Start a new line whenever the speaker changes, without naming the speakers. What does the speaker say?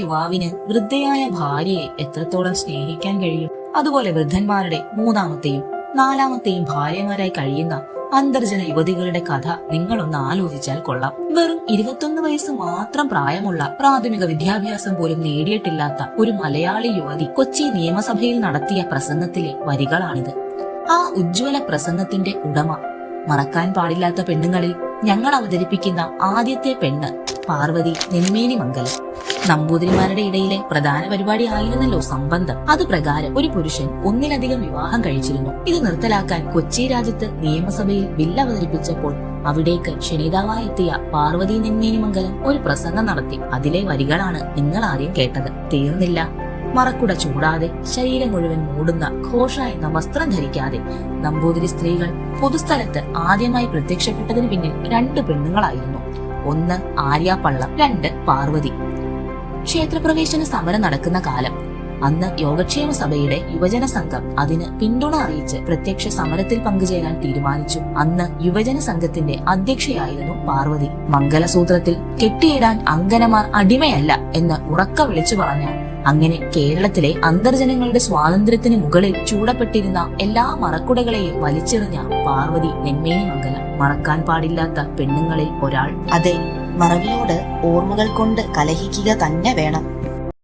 യുവാവിന് വൃദ്ധയായ ഭാര്യയെ എത്രത്തോളം സ്നേഹിക്കാൻ കഴിയും? അതുപോലെ വൃദ്ധന്മാരുടെ മൂന്നാമത്തെയും നാലാമത്തെയും ഭാര്യമാരായി കഴിയുന്ന അന്തർജന യുവതികളുടെ കഥ നിങ്ങളൊന്ന് ആലോചിച്ചാൽ കൊള്ളാം. വെറും 21 വയസ്സ് മാത്രം പ്രായമുള്ള പ്രാഥമിക വിദ്യാഭ്യാസം പോലും നേടിയിട്ടില്ലാത്ത ഒരു മലയാളി യുവതി കൊച്ചി നിയമസഭയിൽ നടത്തിയ പ്രസംഗത്തിലെ വരികളാണിത്. ആ ഉജ്ജ്വല പ്രസംഗത്തിന്റെ ഉടമ മറക്കാൻ പാടില്ലാത്ത പെണ്ണുങ്ങളിൽ ഞങ്ങൾ അവതരിപ്പിക്കുന്ന ആദ്യത്തെ പെണ്ണ് പാർവതി നെന്മേനിമംഗലം. നമ്പൂതിരിമാരുടെ ഇടയിലെ പ്രധാന പരിപാടി ആയിരുന്നല്ലോ സംബന്ധം. അത് പ്രകാരം ഒരു പുരുഷൻ ഒന്നിലധികം വിവാഹം കഴിച്ചിരുന്നു. ഇത് നിർത്തലാക്കാൻ കൊച്ചി രാജ്യത്ത് നിയമസഭയിൽ ബില്ല് അവതരിപ്പിച്ചപ്പോൾ അവിടേക്ക് ക്ഷണിതാവായെത്തിയ പാർവതി നെന്മേനിമംഗലം ഒരു പ്രസംഗം നടത്തി. അതിലെ വരികളാണ് നിങ്ങൾ ആദ്യം കേട്ടത്. തീർന്നില്ല. മറക്കുട ചൂടാതെ ശരീരം മുഴുവൻ മൂടുന്ന ഘോഷ എന്ന വസ്ത്രം ധരിക്കാതെ നമ്പൂതിരി സ്ത്രീകൾ പൊതുസ്ഥലത്ത് ആദ്യമായി പ്രത്യക്ഷപ്പെട്ടതിന് പിന്നിൽ 2 പെണ്ണുങ്ങളായിരുന്നു. ഒന്ന് ആര്യാപ്പള്ളം, 2 പാർവതി. ക്ഷേത്രപ്രവേശന സമരം നടക്കുന്ന കാലം. അന്ന് യോഗക്ഷേമ സഭയുടെ യുവജന സംഘം അതിന് പിന്തുണ അറിയിച്ച് പ്രത്യക്ഷ സമരത്തിൽ പങ്കുചേരാൻ തീരുമാനിച്ചു. അന്ന് യുവജന സംഘത്തിന്റെ അധ്യക്ഷയായിരുന്നു പാർവതി. മംഗലസൂത്രത്തിൽ കെട്ടിയിടാൻ അങ്കനമാർ അടിമയല്ല എന്ന് ഉറക്ക വിളിച്ചു പറഞ്ഞ അങ്ങനെ കേരളത്തിലെ അന്തർജനങ്ങളുടെ സ്വാതന്ത്ര്യത്തിന് മുകളിൽ ചൂടപ്പെട്ടിരുന്ന എല്ലാ മറക്കുടകളെയും വലിച്ചെറിഞ്ഞ പാർവതി നെന്മേനിമംഗലം മറക്കാൻ പാടില്ലാത്ത പെണ്ണുങ്ങളിൽ ഒരാൾ.
അതെ, മറവിയോട് ഓർമ്മകൾ കൊണ്ട് കലഹിക്കുക തന്നെ വേണം.